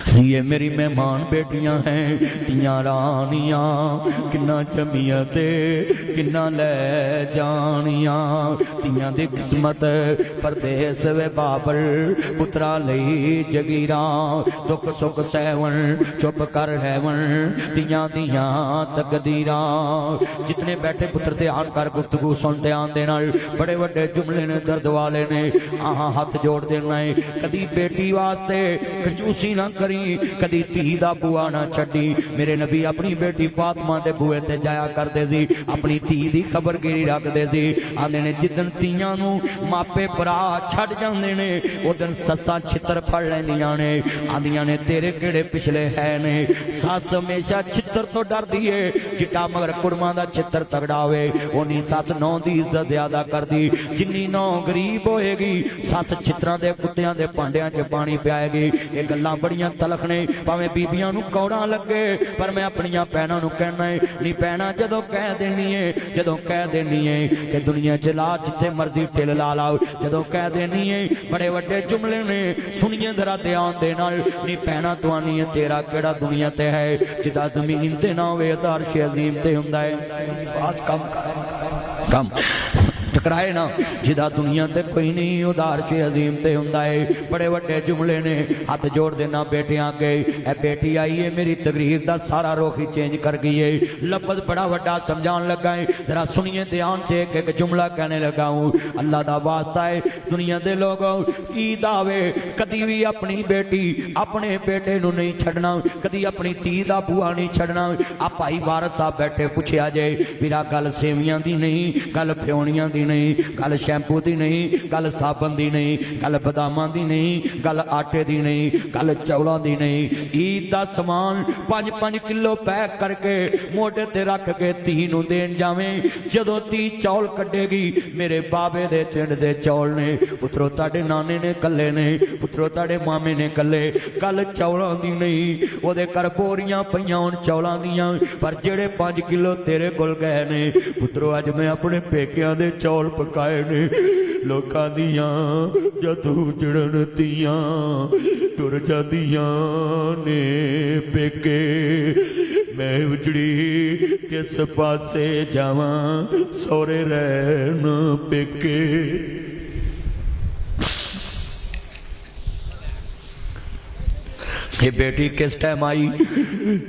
ये मेरी मेहमान बेटियां हैं तियां रानियां किन्ना जमिया ते किन्ना ले जानियां तियां दी किस्मत परदेस वे बाबर पुत्रा लई जगीरा दुख सुख सहवन चुप कर रहवन तियां दियां तकदीरा। जितने बैठे पुत्र ध्यान कर गुफ्तगू सुन ध्यान दे नाल बड़े बड़े जुमले ने दर्द वाले ने हाथ जोड़ देना है। कदी बेटी वास्ते कंजूसी ना करी कदी धी दा बुआ ना छड्डी। मेरे नबी अपनी बेटी फातिमा दे बुए ते जाया करदे सी अपनी धी दी खबरगिरी रखदे सी। आंदे ने जिदन धीआं नूं मापे भरा छड्ड जांदे ने उदन सस्सां छित्तर फड़ लैंदियां ने आंदियां ने तेरे किहड़े पिछले है ने। सस हमेशा छित्तर तो डरदी है जिट्टा मगर कुड़मां दा छित्तर तगड़ा होवे ओनी सस नौ दी इज्जत ज्यादा करदी। जिन्नी नौ गरीब होएगी सस छित्तरां दे कुत्तियां दे भांडियां च पानी पियाएगी। ये गल्लां बड़ियां तलख ने भावें बीबियां नूं कौड़ा लगे पर मैं अपनियां भैणां नूं कहना है नी भैणां जदों कह देनी है कि दुनिया च ला जिथे मर्जी ढिल ला लाओ जदों कह देनी है बड़े वड्डे जुमले ने सुनिए जरा ध्यान दे नाल नी भैणां तुआनी है तेरा केड़ा दुनिया ते है जिदा जमीन ते ना होवे अर्श अजीम ते हुंदा है। बस कम टकराए ना जिदा दुनिया ते कोई नहीं उदार से अजीम ते हुंदा है। बड़े वड्डे जुमले ने हाथ जोड़ देना बेटियां अगे ए बेटी आई है मेरी तकरीर दा सारा रुख ही चेंज कर गई है। लफ्ज बड़ा वड्डा समझान लगा है जरा सुनिए ध्यान से एक एक जुमला कहने लगा हूं। अल्लाह दा वास्ता है दुनिया दे लोगों की दावे कदी भी अपनी बेटी अपने बेटे नूं नहीं छड़ना कदी अपनी धी दा बुआ नहीं छड़ना। आ भाई वारस साहब बैठे पूछया जे मेरा गल सेवियां दी नहीं गल फ्योणियां दी नहीं गल शैंपू दी नहीं गल साबन दी नहीं गल बदामां दी नहीं गल आटे दी नहीं गल चौलों दी नहीं। ईद दा समान 5-5 किलो पैक करके मोढे ते रख के धी नूं देण जावें जदों धी चौल कड्डेगी मेरे बाबे दे चिंड दे चौल ने पुत्रो ताडे नाने ने कल्ले ने पुत्रो ताडे मामे ने कल्ले गल चौलों दी नहीं ओदे कर बोरियां पईयां होण चौलां दियां पर जेड़े 5 किलो तेरे कोल गए ने पुत्रो अज मैं अपने पेकियां दे चौल पकाए ने लोकां दियां जदू जड़न तियां टुर जादियां ने पेके मैं उजड़ी किस पासे जावां सौरे रहन पेके। ये बेटी किस टाइम आई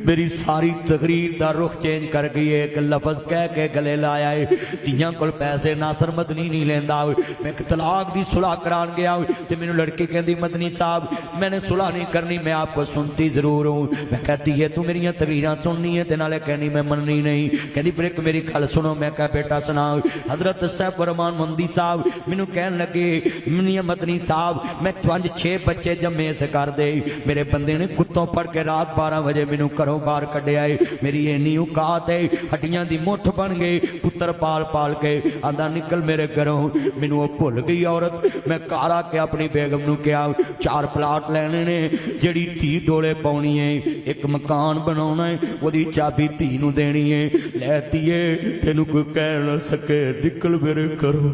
मेरी सारी तकरीर का रुख चेंज कर गई है। एक लफज कह के गले लाया है तियां कोल पैसे नासर मदनी नहीं लेंदा। मैं एक तलाक दी सुलह करान गया तो मैनू लड़की कहती मदनी साहब मैंने सुलह नहीं करनी मैं आपको सुनती जरूर हूँ। मैं कहती है तू मेरिया तकरीर सुननी है तो नाले कहनी मैं मननी नहीं। कहती फिर एक मेरी गल सुनो। मैं कहा बेटा सुना। हजरत सैफ रहमान मंदी साहब मैनू कहन लगे मियां मदनी साहब मैं 5-6 बच्चे जमे से कर दे मेरे बंदे ने कुत्तों पड़ के रात 12 बजे मैनू घरों बाहर कढ़िया है। मेरी इन्नी औकात है हड्डियां दी मुठ बन गई पुत्र पाल पाल के आंदा निकल मेरे घरों। मैनू वो भुल गई औरत। मैं घर आके अपनी बेगम नू कहा 4 प्लाट लैने ने जिहड़ी धी डोले पाउणी है एक मकान बनाउणा है ओदी चाबी धी नू देनी है लैती है तेनू कोई कह ना सके निकल मेरे घरों।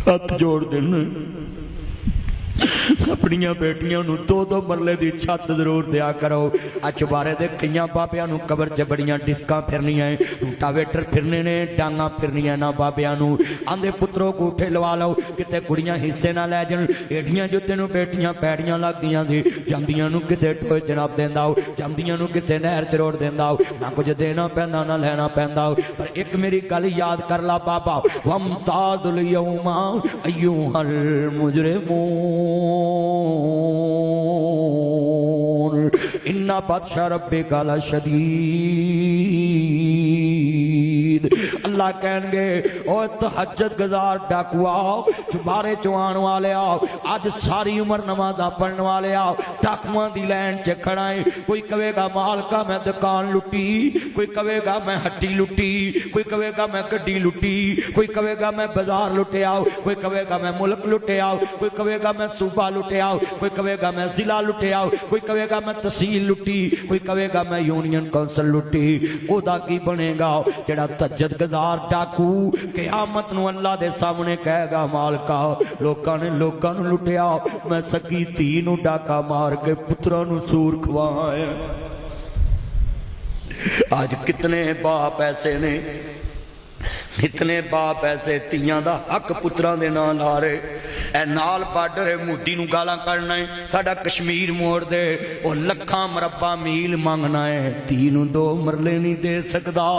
हाथ जोड़ देना अपनिया बेटियां नूं 2-2 मरले की छत जरूर दिया करो। चुबारे दे कई बाबियां नूं कबर च बड़ियां डिस्कां फिरनियां रूटावेटर फिरने ने डांगा फिरनियां ना बाबियां नूं। आंदे पुत्रों गूठे लवा लो किते कुड़ियां हिस्से ना लै जाण। एडियां जो तेनों बेटियां पैड़ियां लगदियां सी जमदियां नूं किसे टोए जनाब देंदा जमदियां नूं किसे नहर च रोड़ देंदा ना कुछ देना पैंदा ना लेना पैंदा। पर एक मेरी गल याद कर ला बाबा वमताजुल यौमा अय्युहल मुजरिमून इन्ना बादशाह रब्बिका लशदीद। अल्लाह कहणगे ओ तहज्जुद गुजार डाकुआ चुबारे चुआण वाले आओ अज सारी उम्र नमाज़ां पढ़न वाले आओ डाकुआं दी लैन च खड़ा है। कोई कहेगा मालका मैं दुकान लुटी कोई कहेगा मैं हट्टी लुटी कोई कहेगा मैं गड्डी लुटी कोई कहेगा मैं बाजार लुटिया कोई कहेगा मैं मुल्क लुटिया कोई कहेगा मैं सूबा लुटिया कोई कहेगा मैं जिला लुटिया कोई कहेगा मैं तहसील लुटी कोई कहेगा मैं यूनियन कौंसल लुटी। ओदा की बनेगा जेड़ा तहज्जुद गुजार सरदार डाकू क़यामत नूं अल्लाह दे सामने कहेगा मालका लोकां ने लोकां नूं लुटिया, मैं सकी धी नूं डाका मार के पुत्रां नूं सूर खवाया। आज कितने बाप ऐसे ने, इतने बाप ऐसे तियां दा हक पुत्रां दे नां ला रहे। ए नाल बार्डर है, मोदी नूं गालां कढना है, साडा कश्मीर मोड़ दे, ओ लखां मरबा मील मंगना है, धी नूं 2 मरले नहीं दे सकदा।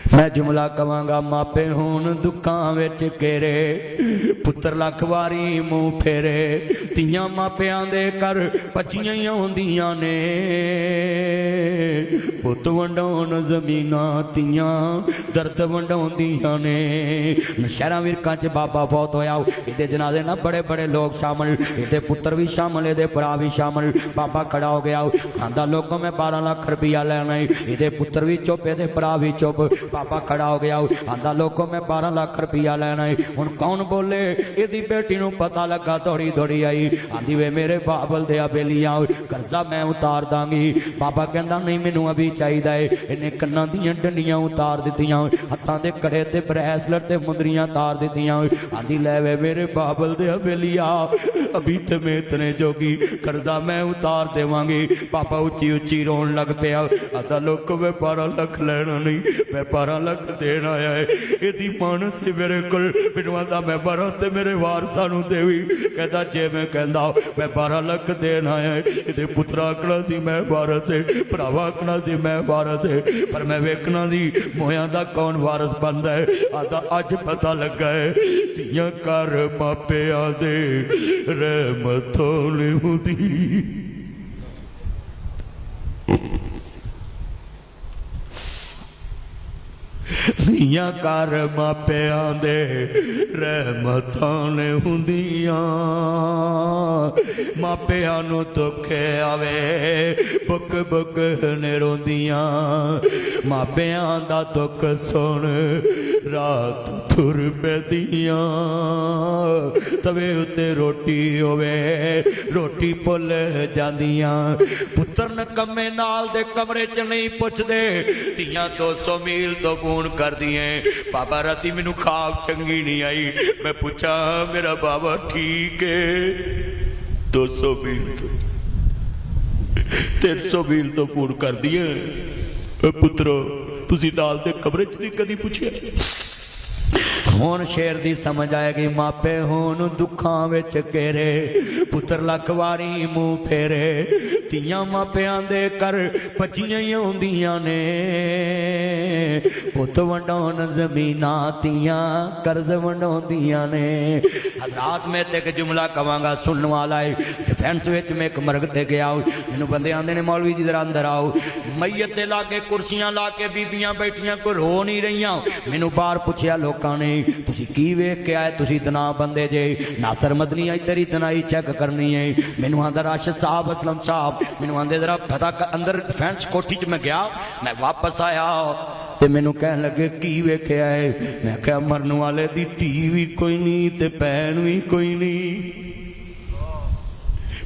मैं जुमला कवांगा मापे होण दुखां विच घेरे, पुत्र लख वारी मूँह फेरे, तियां मापियां दे घर पचियां ही होंदियां ने, पुत वंडाउण ज़मीनां तियां दर्द वंडाउंदियां ने। शहरां विरकां च बाबा फौत होया, इहदे जनाजे ना बड़े बड़े लोग शामिल, इहदे पुत्र भी शामिल, इहदे भरा भी शामिल। बाबा खड़ा हो गया, आंदा लोगों मैं 12 लाख रुपया लैना है, इहदे पुत्र भी चुप, इहदे भरा भी चुप। बाबा खड़ा हो गया, आंदा लोगों मैं 12 लाख रुपया लैना है। हुण कौन बोले? इहदी बेटी नूं पता लगा, दौड़ी दौड़ी आई, आंदी वे मेरे बाबल दे बेलिया कर्जा मैं उतार दांगी। बाबा कहंदा नहीं मैनूं अभी चाहिदा है। इन्हें कन्नां दीयां डंडियां उतार दित्तियां, हत्थां दे कड़े ते ब्रैसलेट ते मुंदरियां तार दित्तियां। आंदी लै वे मेरे बाबल दे बेलिया अभी ते मैं इतने जोगी, कर्जा मैं उतार देवांगी। बाबा उच्ची उच्ची रोन लग पिया, आंदा लोको मैं 12 लाख लैना नहीं, मैं 12 लाख देन आया है। इहदी मन सी मेरे कोल, मैनूं आंदा मैं 12 ते मेरे वारसां नूं देवी। कहंदा जे मैं कहंदा मैं 12 लाख देन आया है, इहदे पुत्रा आखना सी मैं वारस है, भरावा आखना सी मैं वारस है, पर मैं वेखना सी मोयां दा कौन वारस बनदा है। आंदा अज पता लगा है धीआं घर मापिआं दे रहमतों नहीं हुंदी। धीआं घर मापिआं दे रहमतां ने हुंदियां, मापिआं नूं दुख आवे बुक बुक ने रोंदियां, मापिआं दा दुख सुन रात तुर पैदियां। तवे उत्ते रोटी होवे रोटी भुल जांदियां, पुत्तर नकम्मे नाल दे कमरे च नहीं पुछदे, धीआं 200 मील तो फोन कर दिए बाबा राती मैनू खाब चंगी नहीं आई, मैं पूछा मेरा बाबा ठीक है। 200 मील तो 300 मील तो फोन कर दिए, पुत्रो तुसी नाल दे कमरे च नहीं कदी पूछया। हुण शेर दी समझ आएगी, मापे होण दुखां विच घेरे, पुत्र लख वारी मूँह फेरे, तियां मापिआं दे घर पचियां ही होंदियां ने, पुत वंडाउण ज़मीनां तियां कर्ज वंडाउंदियां ने। हज़रात मैं ते एक जुमला कवांगा सुनने वाला है। डिफेंस विच मैं एक मरग ते गया, मैनूं बंदे आंदे ने मौलवी जी जरा अंदर आओ, मैयत दे लागे कुर्सियां ला के बीबियां बैठियां कोई रो नहीं रहियां। मैनूं बाहर पुछया लोकां ने तुसी की वेख के आए, तुसी दना बंदे जे, नासर मदनी आई तेरी दनाई चेक करनी है। मैनूं आंदा राशिद साहब असलम साहब, मैनूं आंदे जरा पता अंदर डिफेंस कोठी च मैं गया, मैं वापस आया ते मैनू कहन लगे की वेख्या है, मैं क्या मरन वाले दी धी भी कोई नहीं ते भैन भी कोई नहीं।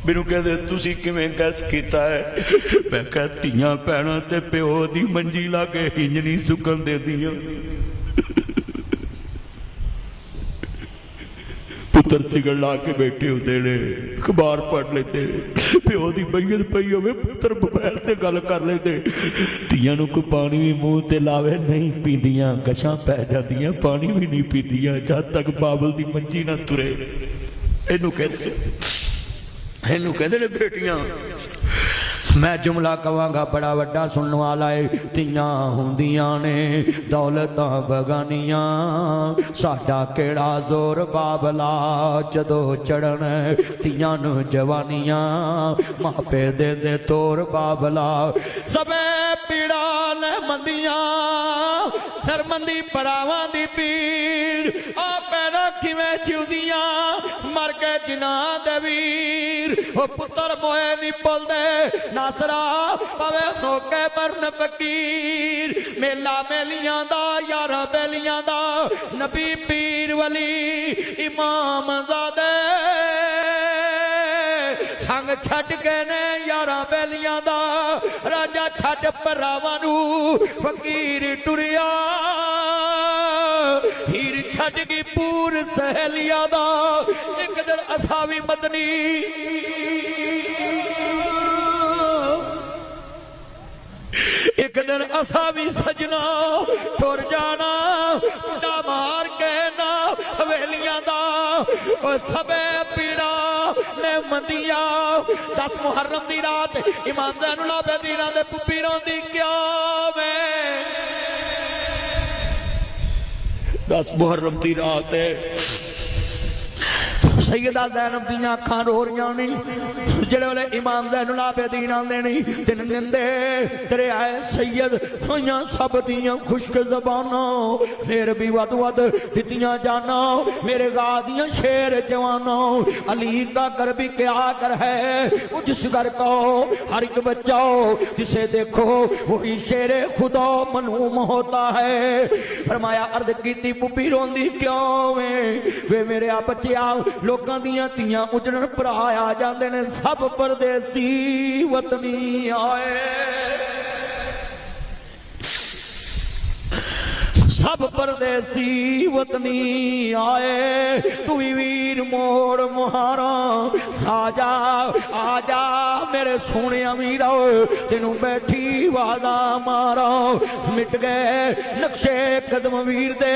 मैनू कहते तुसी किवें गैस किया है, मैं क्या धीआं भैणां ते प्यो दी मंजी ला के इंज नहीं सुकन दे दियां। पुत्र सिगड़ ला के बैठे होते ने, अखबार पढ़ लेते, प्यो की मैयत पई होवे पुत्र मोबाइल ते गल कर लेते, धीआं नूं कोई पानी भी मूँह ते लावे नहीं पींदियां, गछां पै जांदियां, पानी भी नहीं पींदियां जद तक बाबल की मंजी ना तुरे। इनू कहते ने बेटियां। मैं जुमला कवांगा बड़ा वड्डा सुनने वाला है। तियां हुंदियां ने दौलतां बगानियां, साडा केड़ा जोर बाबला जदों चढ़न तियां नूं जवानियां, मापे दे तोर बाबला सबे पीड़ा ले मंदियां, नरमंदी भरावां दी पीड़ आ पैना किवें चिउदियां, मर गए जिन्हां दे वीर ओ पुत्र मोए नहीं भुलदे, नासरा पवे होके मरन फकीर, मेला मेलियां दा यारा बेलियां दा, नबी पीर वली इमाम ज़ादे संग छड़ गए ने यारां बैलियां दा राजा छड़ भरावां नू फकीर टुरिया हीर छड़ गई पूर सहेलिया दा एक दिन असा भी मदनी एक दिन असा भी सजना तुर जाना मुंडा मार के ना हवेलियां दा सबे पीड़ा ने मंदिया 10 मुहर्रम दी रात इमाम ज़ैनुल आबिदीन दे पुप्पी रोंदी क्या मैं 10 मुहर्रम दी रात है सैयदा ज़ैनब दी अखां रो रही नहीं जेड़े वेले इमाम ज़ैनुल आबिदीन आंदे नहीं तीन दिन दे तेरे आए सैयद होइयां सब दियां खुश्क ज़बानां फिर भी वध वध दित्तियां जाना मेरे गादियां शेर जवानों अली का कर भी क्या कर है जिस घर को हर एक बच्चा जिसे देखो वही शेर खुदा मनूम होता है फरमाया अर्ज कीती पुप्पी रोंदी क्यों वे मेरे आ बच्चिया लोकां दियां तियां उजड़न भरा आ जांदे ने सब परदेसी वतनी आए सब परदेसी वतनी आए तू वीर मोड़ मुहारा आजा मेरे सोने अमीरा तेनू बैठी वादा मारा मिट गए नक्शे कदम वीर दे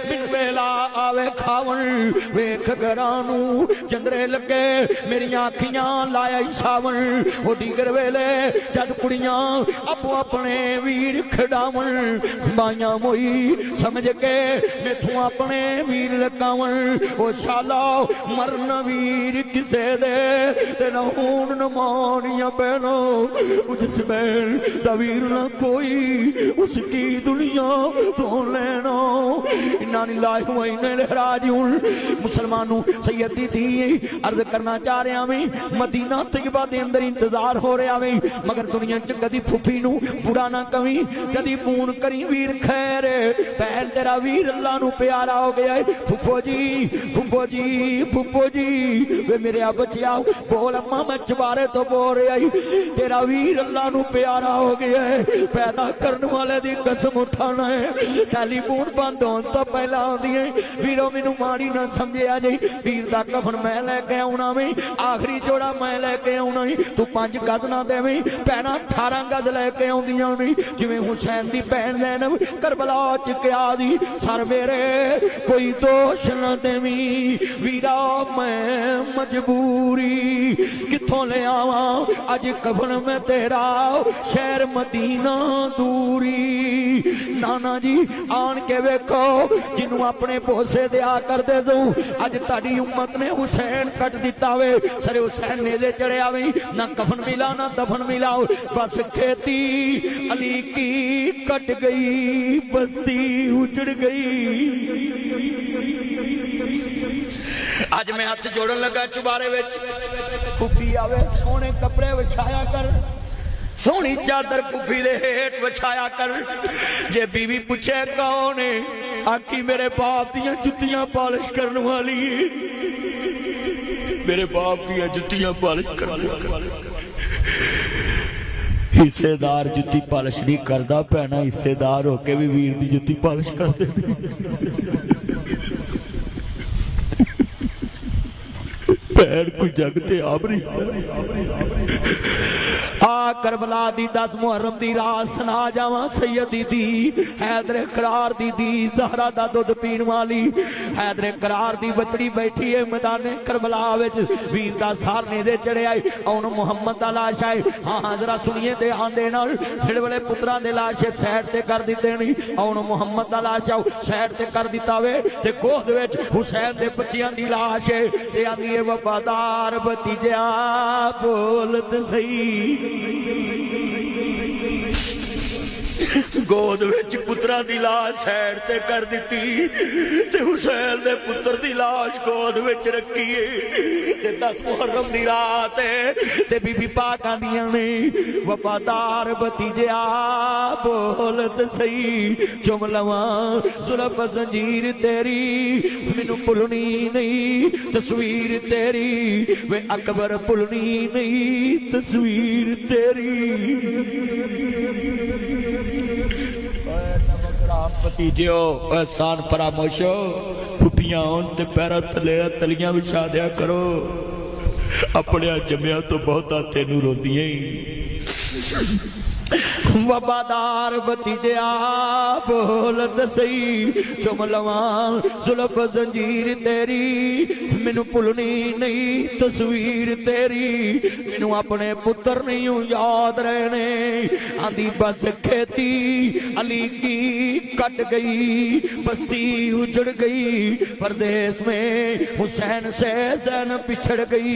बिन वेला आवे खावन वेख घरानू चंद्रे लगे मेरी अखियां लाया सावन ओ डीगर वेले जद कुड़ियां आपो अपने वीर खिडावन बाइयां मोई समझ के मैथू अपने वीर लगावन ओ शाला मरन वीर किसे दे तेना हून न मानिया बहनो जिस बहन दा वीर न कोई उसकी दुनिया तो लेना इन्ना लिल्लाहि व इन्ना इलैहि राजिऊन मुसलमानों सैयदी दी अर्ज करना चाह रहा मैं मदीना तैयबा दे अंदर इंतजार हो रहा मैं मगर दुनिया च कदी फुफी नू बुरा ना कवी कदी फोन करी वीर खैर भैन तेरा वीर अल्लाह नू प्यारा हो गया है फुफो जी वे मेरे आ बच्चिया बोल अम्मा मैं चबारे तो बोल रहा ही तेरा वीर अल्लाह नू प्यारा हो गया है पैदा करने वाले दी कसम उठाना है टेलीफोन बंद होने तो पहला आंदी है वीरो मैनू माड़ी ना समझिया जी वीर दा कफन मैं लेके आउणा वे आखिरी जोड़ा मैं लेके आउणा तू 5 गज ना देवे भैणा 18 गज लेके आउंदियां ने जिवें हुसैन दी भैन ज़ैनब करबला च क्या दी सर मेरे कोई दोष न देवी वीरा मैं मजबूरी किथों ले आवा अज कफन में तेरा शहर मदीना दूरी नाना जी आन के वेखो जिन्हों अपने भोसे दिया करते दो अज ताड़ी उम्मत ने हुसैन कट दिता वे सरे हुसैन नेज़े चढ़िया वे ना कफन मिला ना दफन मिला बस खेती अली की कट गई बस्ती उजड़ गई अज मैं हाथ जोड़न लगा चुबारे विच फुफी आवे सोने कपड़े विछाया कर सोनी चादर फुफी दे हेठ विछाया कर जे बीवी पूछे कौन है आखी मेरे बाप दियां जुत्तियां पालिश करने वाली मेरे बाप दियां जुत्तियां पालिश करने वाली हिस्सेदार जुत्ती पालिश नहीं करता भैना हिस्सेदार होके भी वीर दी जुत्ती पालिश कर दे भैन को जग ते आप नहीं करबला दी 10 मुहर्रम दी रात सुना जावा सैयदी दी हैदर करार दी ज़हरा दा दुध पीण वाली हैदर करार दी बचड़ी बैठी है मैदाने करबला विच वीर दा सार नेज़े चढ़िया हुण मुहम्मद दा लाश है हाँ जरा सुनिए ते आंदे नाल फिर वाले पुत्रां दे लाश साइड ते कर दित्ते नहीं हुण मुहम्मद दा लाश साइड ते कर दिता वे ते गोद विच हुसैन दे बच्चियां दी लाश है ते आंदी है वफादार भतीजा बोलत सही गोद विच पुत्रा दी लाश साइड ते कर दिती ते हुसैन दे पुत्र दी लाश गोद विच रखी ते 10 मुहर्रम दी रात ते बीबी पाक आंदियां ने वफादार भतीजा बोलत सही चुम लवां जुल्फ जंजीर तेरी मैनू भुलनी नहीं तस्वीर तेरी वे अकबर भुलनी नहीं तस्वीर तेरी भतीजो एहसान फरामोशो फुफियां ते पैरा थले तलियां विछा दिया करो अपने जमिया तो बहुता तेनू रोंदियां वफादार भतीजा बोलत सही चुम लवां जुल्फ जंजीर तेरी मैनू भुलनी नहीं तस्वीर तेरी मैनू अपने पुत्र नहीं याद रहने आंदी बस खेती अली की कट गई बस्ती उजड़ गई परदेश में हुसैन से जैन पिछड़ गई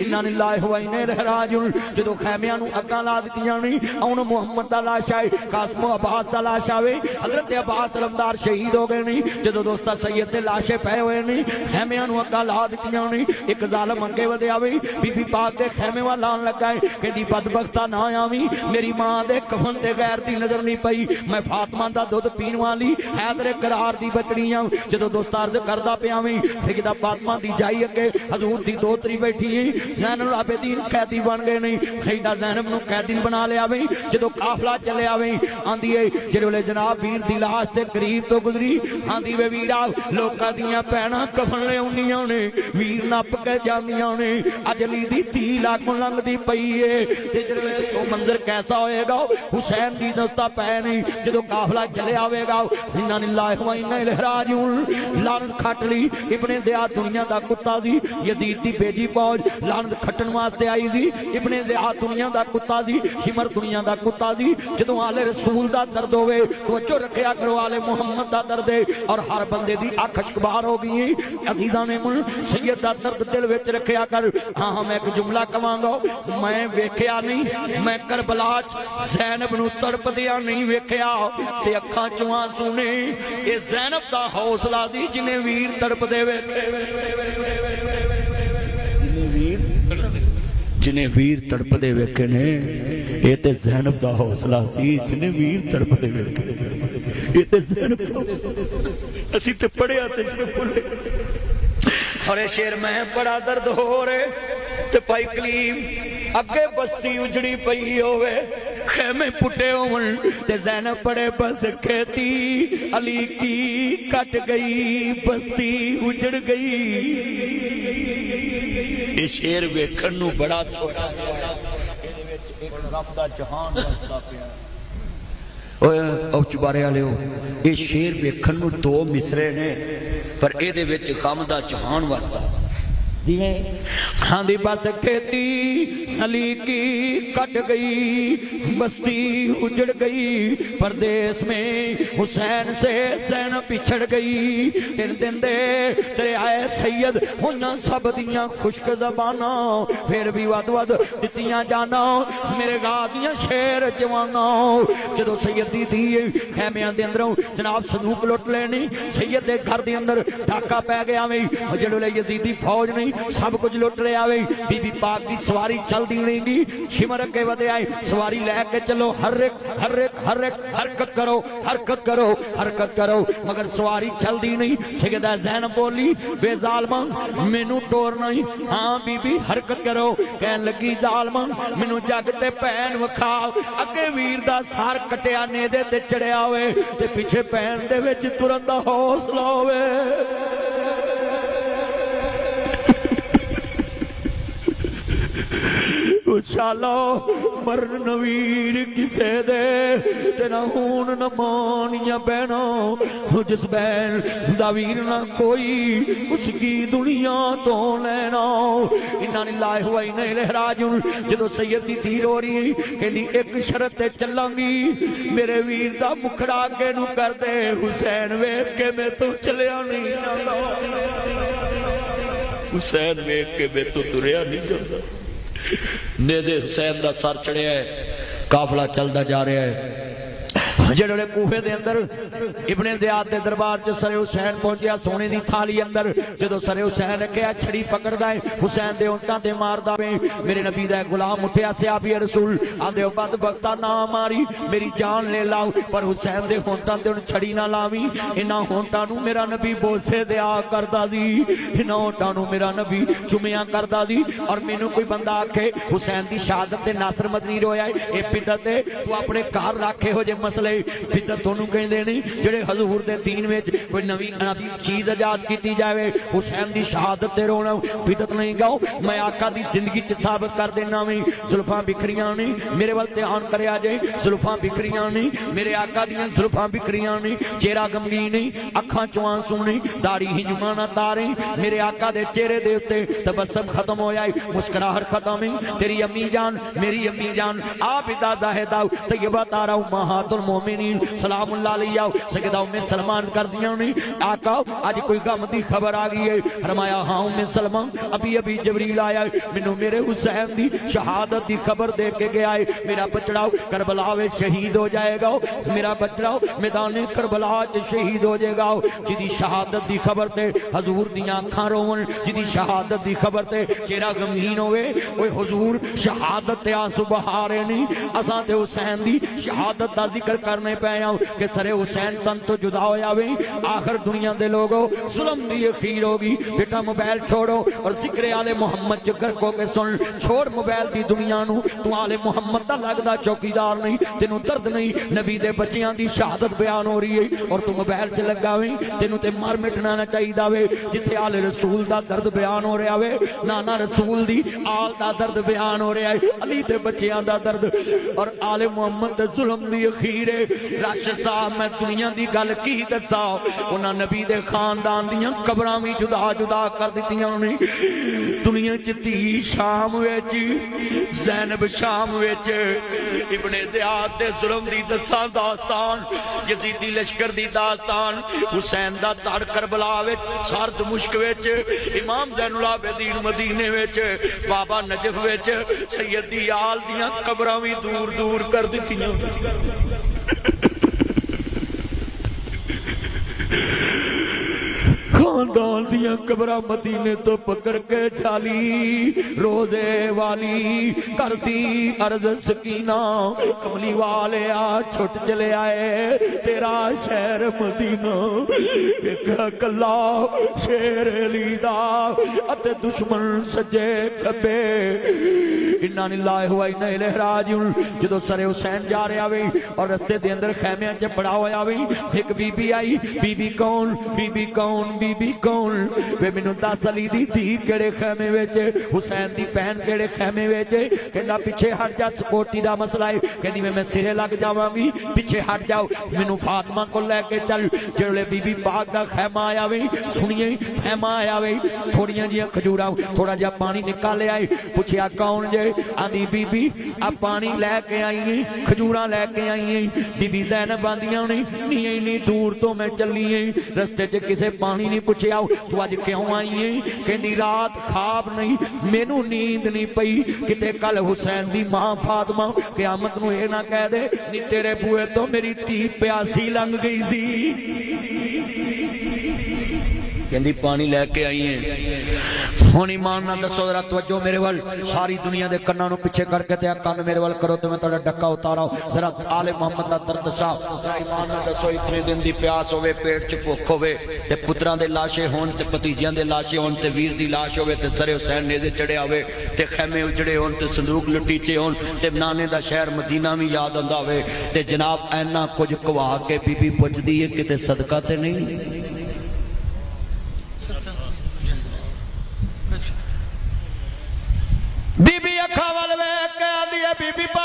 इन्ना ने लाए हुआ इन्हें रहराजुल जो खैमिया अग्गा ला दित्तियां नहीं हुण मुहम्मद दा लाश आए कासम अब्बास दा लाश आवे हजरत अब्बास अलमदार शहीद हो गए नहीं जो दोस्ता सैयद ते लाशे पे हुए नहीं खैमिया अग्गा ला दित्तियां नहीं एक जालम अगे वधे आवे बीबी पाक दे खैमे वाल लान लगा है कहदी बदबख्ता ना आवी मेरी मां दे कफन ते गैर दी नजर नहीं पई मैं फातिमा दा दुध पीण वाली हैदर करार दी बचड़ी आ जो दोस्ता अर्ज करदा पिया वी सैयदा फातिमा दी जाई अगे हजूर दी दोतरी बैठी ज़ैनुल आबिदीन कैदी बन गए नहीं सैयदा ज़ैनब नूं कैदी बना लिया वे जो काफला चले आवे आंदी है जिहड़े जनाब वीर दी लाश ते करीब तो गुजरी आंदी वे वीरा लोकां दीयां भैणां कफन ले आउंदियां ने वीर नप के जांदियां ने अज अली दी धी लाखों लंघदी पई है ते जिहड़े मंजर कैसा होएगा हुसैन दी दस्ता पै नहीं जो काफला चले आवेगा इन्ना लिल्लाहि व इन्ना इलैहि राजिऊन लानत खट ली इब्ने ज़ियाद दुनिया दा कुत्ता सी यजीद दी बेजी फौज लानत खट्टन वास्ते आई सी इब्ने ज़ियाद दुनिया दा कुत्ता सी शिमर दुनिया दा कुत्ता सी जो आले रसूल दा दर्द होवे तवज्जो रखिया करो आले मुहम्मद दा दर्द है और हर बंदे दी अख शबार हो गई अजीज़ां ने मुन सैयद दा दर्द दिल विच रखिया कर हाँ मैं एक जुमला कवांगा मैं वेखिया नहीं मैं करबला ज़ैनब नूं तड़पदिया नहीं वेखिया ते अखां चों आंसू ने ये ज़ैनब दा हौसला सी जिन्हें वीर तड़पदे वेखे जिन्हें वीर तड़पदे वेखे ने ये ते ज़ैनब दा हौसला सी जिन्हें वीर तड़पदे वेखे ये ते ज़ैनब दा असीं ते पढ़िया ते सिर्फ भुले और शेर मैं बड़ा दर्द हो रहे ते भाई कलीम अगे बस्ती उजड़ी पई होवे खेमे पुटे होवन ते ज़ैनब पड़े बस खेती अली की कट गई बस्ती उजड़ गई ये शेर वेखण नूं बड़ा छोटा रब दा जहान वसदा पिया ओए चुबारे वालिओ ये शेर वेखण नूं दो मिसरे ने पर इहदे विच गम दा जहान वसदा आंदी बस खेती अली की कट गई बस्ती उजड़ गई परदेश में हुसैन से ज़ैनब पिछड़ गई तेरे दिन दे तेरे आए सैयद उन्हां सब दियां खुश्क ज़बाना फिर भी वध वध दित्तियां जाना मेरे गाजियां शेर जवाना जो सैयद दी थी खैमियां दे अंदरों जनाब संदूक लुट लेनी सैयद दे घर दे अंदर डाका पै गया वे जेड़े यजीदी फौज नहीं सब कुछ लुट लिया वे बीबी पाक दी सवारी चलदी नहीं शिमर अगे वधे आए सवारी लैके चलो हर एक हरकत करो मगर सवारी चलदी नहीं सैयदा ज़ैनब बोली बेजालमा मैनू टोर नहीं हाँ बीबी हरकत करो कहन लगी जालमा मैनू जग ते भैन विखा अगे वीर दा सार कटिया नेदे ते चढ़िया होवे ते पिछे भैन दे विच तुरन दा हौसला होवे उछालो मरन वीर किसे दे तेरा हून न मानिया बहनों जिस बहन दा वीर ना कोई उसकी दुनिया तो लेना इन्ना लिल्लाहि व इन्ना इलैहि राजिऊन जो सैयद दी धीर हो रही कहंदी एक शरत ते चलांगी मेरे वीर दा मुखड़ा अगे नूं कर दे हुसैन वेख के मैं तो चलिया नहीं जांदा हुसैन वेख के मैं तो तुरिया नहीं जांदा नेदे हुसैन दा सर चढ़िया है काफला चलता जा रहा है ਜਿਹੜੇ ਕੂਫੇ ਦੇ ਅੰਦਰ ਇਬਨ ਜ਼ਿਆਦ ਦੇ ਦਰਬਾਰ 'ਚ ਸਰੇ ਹੁਸੈਨ ਪਹੁੰਚਿਆ ਸੋਨੇ ਦੀ ਥਾਲੀ ਅੰਦਰ ਜਦੋਂ ਸਰੇ ਹੁਸੈਨ ਰੱਖਿਆ ਛੜੀ ਪਕੜਦਾ ਹੈ ਹੁਸੈਨ ਦੇ ਉਂਟਾਂ ਤੇ ਮਾਰਦਾ ਵੇ ਮੇਰੇ ਨਬੀ ਦਾ ਗੁਲਾਮ ਉੱਠਿਆ ਸਿਆਬੀ ਰਸੂਲ ਆਂਦੇ ਉਹ ਬਦ ਬਖਤਾ ਨਾ ਮਾਰੀ ਮੇਰੀ ਜਾਨ ਲੈ ਲਾਓ ਪਰ ਹੁਸੈਨ ਦੇ ਹੋਂਟਾਂ ਤੇ ਹੁਣ ਛੜੀ ਨਾ ਲਾਵੀਂ ਇਹਨਾਂ ਹੋਂਟਾਂ ਨੂੰ ਮੇਰਾ ਨਬੀ ਬੋਸੇ ਦਿਆ ਕਰਦਾ ਸੀ ਇਹਨਾਂ ਹੋਂਟਾਂ ਨੂੰ ਮੇਰਾ ਨਬੀ ਚੁੰਮਿਆ ਕਰਦਾ ਸੀ ਔਰ ਮੈਨੂੰ ਕੋਈ ਬੰਦਾ ਆਖੇ ਹੁਸੈਨ ਦੀ ਸ਼ਹਾਦਤ ਤੇ ਨਾਸਰ ਮਦਨੀ ਰੋਇਆ ਇਹ ਬਿਦਅਤ ਹੈ ਤੂੰ ਆਪਣੇ ਘਰ ਰੱਖੇ ਹੋ ਜੇ ਮਸਲੇ ਬਿਦਅਤ ਤੁਹਾਨੂੰ ਕਹਿੰਦੇ ਨਹੀਂ ਜਿਹੜੇ ਹਜ਼ੂਰ ਦੇ ਦੀਨ ਵਿੱਚ ਕੋਈ ਨਵੀਂ ਚੀਜ਼ ਆਜ਼ਾਦ ਕੀਤੀ ਜਾਵੇ ਹੁਸੈਨ ਦੀ ਸ਼ਹਾਦਤ ਤੇ ਰੋਣਾ ਬਿਦਅਤ नहीं गाओ मैं आका दी जिंदगी च साबित कर देना वी जुल्फां बिखरियां नहीं मेरे वाल ध्यान करे जे जुल्फां बिखरियां नहीं मेरे आका दियां जुल्फां बिखरियां नहीं चेहरा गमगीन नहीं अखां चों आंसू नहीं दाढ़ी ही जुमाना तारे मेरे आका दे चेहरे दे उत्ते तबस्सुम खत्म होया मुस्कुराहट खत्म है तेरी अम्मी जान मेरी अम्मी जान आप इदा जाहिदा तय्यबा तारा उम्महातुल मोमिनीन सलामुल्लाह अलैहा सजदा उम्मे सलमान कर दियां नहीं आका आज कोई गम दी खबर आ गई है फरमाया हां उम्मे सलमान अभी अभी जबरील आया मैनू मेरे हुसैन दी शहादत दी खबर दे के गया है मेरा बचड़ा करबला में शहीद हो जाएगा मेरा बचड़ा मैदान करबला च शहीद हो जाएगा जिदी शहादत दी खबर ते हजूर दियां अखां रोवन जिदी शहादत दी खबर ते चेहरा गमगीन होवे ओए हुजूर शहादत ते आंसू बहा रहे नहीं असां ते हुसैन दी शहादत दा जिक्र करने पे आया कि सरे हुसैन तन तो जुदा हो जावे आखिर दुनिया दे लोगो जुल्म दी अखीर होगी बेटा मोबाइल छोड़ो और जिक्र आले मोहम्मद जिक्र को के सुन छोड़ मोबाइल दी दुनिया नू तू आले मोहम्मद दा लगदा चौकीदार नहीं तेनू दर्द नहीं नबी दे बच्चियां दी शहादत बयान हो रही है और तू मोबाइल च लगा वे तेनू ते मर मिटना ना चाहिदा वे जिथे आले रसूल दा दर्द बयान हो रहा वे नाना रसूल दी आल दा दर्द बयान हो रहा है अली दे बच्चियां दा दर्द और आले मोहम्मद दे जुल्म दी अखीर है रश साहब मैं दुनिया दी गल की दसा उन्हां नबी दे खानदान दियां कबरां भी जुदा जुदा कर दित्तियां ने दुनिया च धी शाम विच ज़ैनब शाम विच इब्ने ज़ियाद दे जुल्म दी दसां दास्तान यजीदी लश्कर दी दास्तान हुसैन दा तड़ करबला विच सर्द मुश्क विच इमाम ज़ैनुल आबिदीन मदीने विच बाबा नजफ विच सैयदी आल दियां कबरां भी दूर दूर कर दित्तियां खानदान दियां कबरां मदीने तो पकड़ के चाली रोजे वाली करती अर्ज सकीना कमली वाले आ छुट चले आए तेरा शहर मदीना एक कला शेर लीदा अते दुश्मन सजे खबे इन्ना लिल्लाहि व इन्ना इलैहि राजिऊन जदों सरे हुसैन जा रहा वे और रस्ते दे अंदर खैमियां च बड़ा होया वे एक बीबी आई बीबी कौन बीबी कौन वे मैनू दस अली दी धी केड़े खैमे विच हुसैन दी भैन केड़े खैमे विच कहंदा पिछे हट जा सिक्योरिटी दा मसला है कहंदी मैं सिरे लग जावांगी पिछे हट जाओ मैनू फातिमा को लेके चल जेड़े बीबी पाक दा खैमा आया वे सुनिए खैमा आया वे थोड़ियां जियां खजूरां थोड़ा जिहा पानी निकाल आए पूछया कौन जे आंदी बीबी आ पानी लैके आई है खजूरां लैके आई है बीबी ज़ैनब आंदियां नहीं इन्नी दूर तो मैं चली है रस्ते च किसे पानी नहीं पूछया तू अज क्यों आई है कहंदी रात ख्वाब नहीं मैनू नींद नहीं पई किते कल हुसैन दी मां फातिमा क़यामत नूं ये ना कह दे नी तेरे बूहे तो मेरी धी प्यासी लंघ गई सी कहंदी पानी लैके आई है हुण ईमान नाल दसो जरा तवज्जो मेरे वाल सारी दुनिया दे कन्नां नूं पिछे करके ते कन्न मेरे वाल करो ते मैं तुहाडा डक्का उतारा जरा आले मोहम्मद दा दर्द सा जरा ईमान नाल दसो इतने दिन दी प्यास होवे पेट च भुख होवे ते पुत्रां दे लाशे होण ते भतीजियां दे लाशे होण ते वीर दी लाश होवे ते सरे हुसैन ने दे चढ़िया होवे ते खैमे उजड़े होण ते संदूक लुटीचे होण ते नाने दा शहर मदीना भी याद आंदा होवे ते जनाब ऐना कुछ कवा के बीबी पुछदी है किते सदका ते नहीं बीबी अखा वाल वेख के आंदी है बीबी पा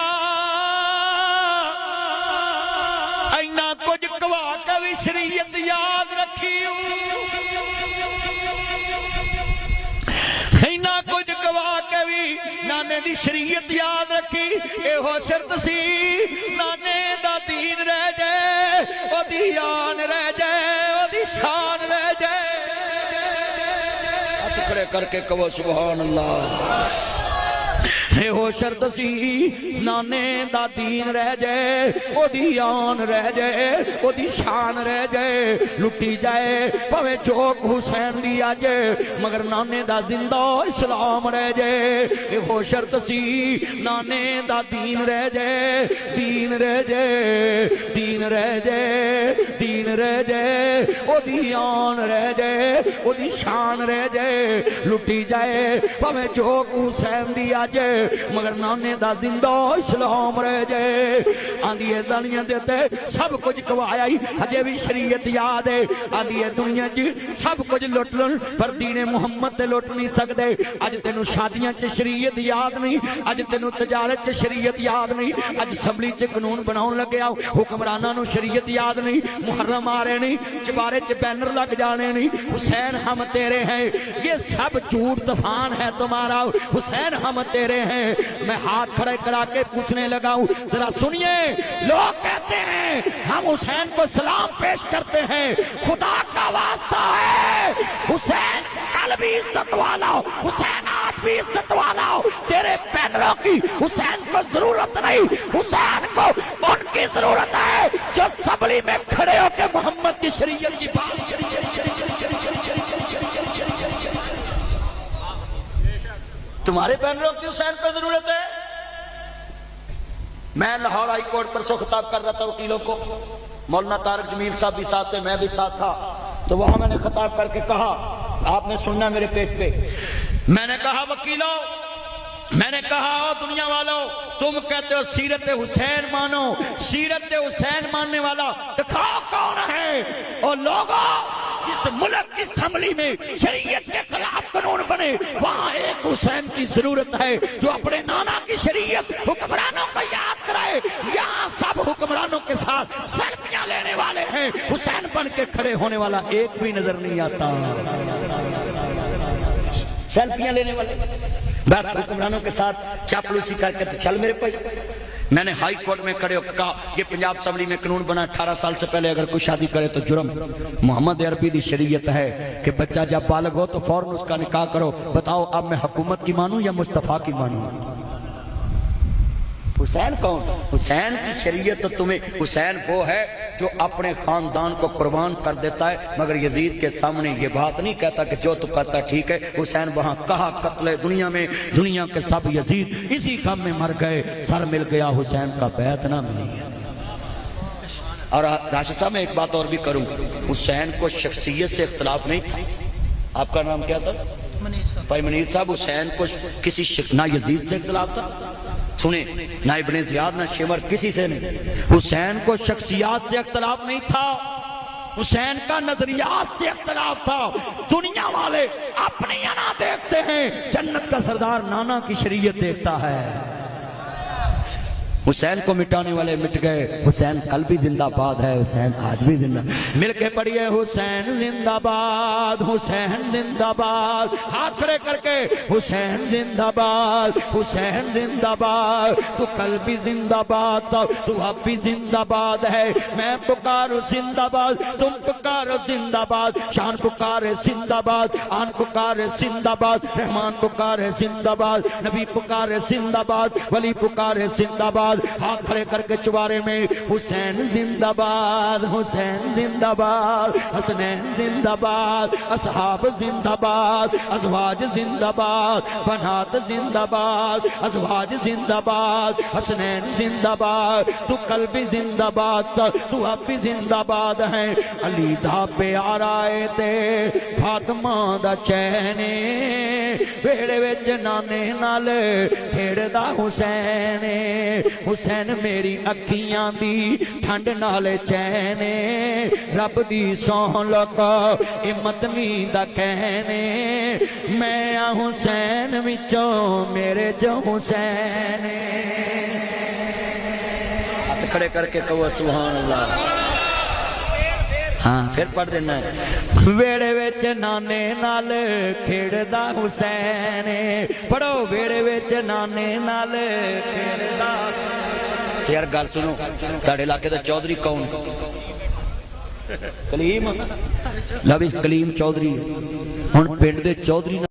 इन्ना कुछ कवा के भी शरीयत याद रखी इन्ना कुछ कवा के भी नाने दी शरीयत याद रखी एहो शर्त सी नाने दा दीन रह जाए ओदी आन रह जाए ओदी शान रह जाए टुकड़े करके कहो सुभान अल्लाह ਇਹੋ ਸ਼ਰਤ ਸੀ ਨਾਨੇ ਦਾ ਦੀਨ ਰਹਿ ਜਾਏ, ਉਹਦੀ ਆਨ ਰਹਿ ਜਾਏ, ਉਹਦੀ ਸ਼ਾਨ ਰਹਿ ਜਾਏ, ਲੁੱਟੀ ਜਾਏ ਭਾਵੇਂ ਚੋਕ ਹੁਸੈਨ ਦੀ ਅੱਜ, ਮਗਰ ਨਾਨੇ ਦਾ ਜ਼ਿੰਦਾ ਇਸਲਾਮ ਰਹਿ ਜਾਏ। ਇਹੋ ਸ਼ਰਤ ਸੀ ਨਾਨੇ ਦਾ ਦੀਨ ਰਹਿ ਜਾਏ, ਦੀਨ ਰਹਿ ਜਾਏ, ਦੀਨ ਰਹਿ ਜਾਏ, ਦੀਨ ਰਹਿ ਜਾਏ, ਉਹਦੀ ਆਨ ਰਹਿ ਜਾਏ, ਉਹਦੀ ਸ਼ਾਨ ਰਹਿ ਜਾਏ, ਲੁੱਟੀ ਜਾਏ ਭਾਵੇਂ ਚੋਕ ਹੁਸੈਨ ਦੀ ਅੱਜ, मगर नाने दा जिंदा इस्लाम रह जाए। आंदी है जानिया दे ते सब कुछ गवाया ही, हजे भी शरीयत याद है। आंदी है दुनिया च सब कुछ लुट लन पर दीने मुहम्मद ते लुट नहीं सकते। अज तेनू शादियां च शरीयत याद नहीं, अज तेनू तजारत च शरीयत याद नहीं, अज असम्बली च कानून बनाउण लगे हुक्मरानां नू शरीयत याद नहीं, मुहर्रम आ रहे नहीं, चबारे च बैनर लग जाने नहीं, हुसैन हम तेरे हैं, ये सब झूठ तूफान है तुम्हारा, हुसैन हम तेरे हैं। मैं हाथ खड़े करा के पूछने लगा हूं, जरा सुनिए, लोग कहते हैं हम हुसैन को सलाम पेश करते हैं, खुदा का वास्ता है हुसैन कल भी इज्जत वाला हो, हुसैन आज भी इज्जत वाला हो, तेरे बैनरों की हुसैन को जरूरत नहीं, हुसैन को उनकी जरूरत है जो सबली में खड़े होकर मोहम्मद की शरीयत की बात। तुम्हारे बैनरों की हुसैन को जरूरत है। मैं लाहौर हाई कोर्ट पर सो खिताब कर रहा था वकीलों को, मौलाना तारक जमील साहब भी साथ थे, मैं भी साथ था, तो वहां मैंने खिताब करके कहा, आपने सुनना मेरे पेज पे, मैंने कहा वकीलों, मैंने कहा ओ दुनिया वालों, तुम कहते हो सीरत हुसैन मानो, सीरत हुसैन मानने वाला दिखाओ कौन है। और लोगों, जिस मुल्क की असम्बली में शरीयत के खिलाफ कानून बने, वहां एक हुसैन की जरूरत है जो अपने नाना की शरीयत हुक्मरानों को याद कराए। यहाँ सब हुक्मरानों के साथ सेल्फियां लेने वाले हैं, हुसैन बन के खड़े होने वाला एक भी नजर नहीं आता। सेल्फियां लेने वाले बस हुक्मरानों के साथ चापलूसी करके तो चल मेरे भाई। मैंने हाई कोर्ट में खड़े होकर कहा, ये पंजाब असम्बली में कानून बना, 18 साल से पहले अगर कोई शादी करे तो जुर्म। मोहम्मद अरबी की शरीयत है कि बच्चा जब बालग हो तो फौरन उसका निकाह करो। बताओ अब मैं हुकूमत की मानूं या मुस्तफा की मानूं? हुसैन कौन? हुसैन की शरीयत तो तुम्हें, हुसैन वो है जो अपने खानदान को कुर्बान कर देता है, मगर यजीद के सामने ये बात नहीं कहता कि जो तू करता ठीक है। हुसैन वहां कहा कत्ले दुनिया में, दुनिया के सब यजीद इसी गम में मर गए, सर मिल गया, हुसैन का बैत ना मिली। और राशिद साहब मैं एक बात और भी करूं, हुसैन को शख्सियत से इख्तलाफ नहीं था। आपका नाम क्या था? भाई मनीर साहब, हुसैन को किसी ना यजीद से इख्तलाफ था, सुने, ना इब्ने ज़ियाद ना शिमर, किसी से नहीं। हुसैन को शख्सियात से इख्तलाफ नहीं था, हुसैन का नजरियात से इख्तलाफ था। दुनिया वाले अपनी अना देखते हैं, जन्नत का सरदार नाना की शरीयत देखता है। हुसैन को मिटाने वाले मिट गए, हुसैन कल भी जिंदाबाद है, हुसैन आज भी जिंदा। मिलके पढ़िए हुसैन जिंदाबाद, हुसैन जिंदाबाद, हाथ खड़े करके हुसैन जिंदाबाद, हुसैन जिंदाबाद, तू कल भी जिंदाबाद था, तू अब भी जिंदाबाद है। मैं पुकारू जिंदाबाद, तुम पुकारो जिंदाबाद, शान पुकारे जिंदाबाद, आन पुकारे जिंदाबाद, रहमान पुकारे जिंदाबाद, नबी पुकारे जिंदाबाद, वली पुकारे जिंदाबाद। हाथ खड़े करके चुबारे में हुसैन जिंदाबाद, हुसैन जिंदाबाद, हसनैन जिंदाबाद, असहाब जिंदाबाद, अज़वाज जिंदाबाद, बनात जिंदाबाद, अज़वाज जिंदाबाद, हसनैन जिंदाबाद, तू कल भी जिंदाबाद था, तू अब भी जिंदाबाद है। अली दा प्यारा है ते फातिमा दा चैन, वेड़े विच नाने नाल खेड़दा हुसैन, हुसैन मेरी अखियां दी ठंड नाल चैन, रब दी सौं लगा हिम्मत नी दा कहने, मैं आ हुसैन विचों मेरे जो हुसैन। हाथ खड़े करके कहो सुभान अल्लाह। हाँ फिर पढ़ देना है, वेड़े विच नाने नाल खेड़दा हुसैन, पढ़ो वेड़े विच नाने नाल खेड़दा। यार गल सुनो, तुहाडे इलाके दा चौधरी कौन? कलीम, लविश कलीम चौधरी। हुण पिंड दे चौधरी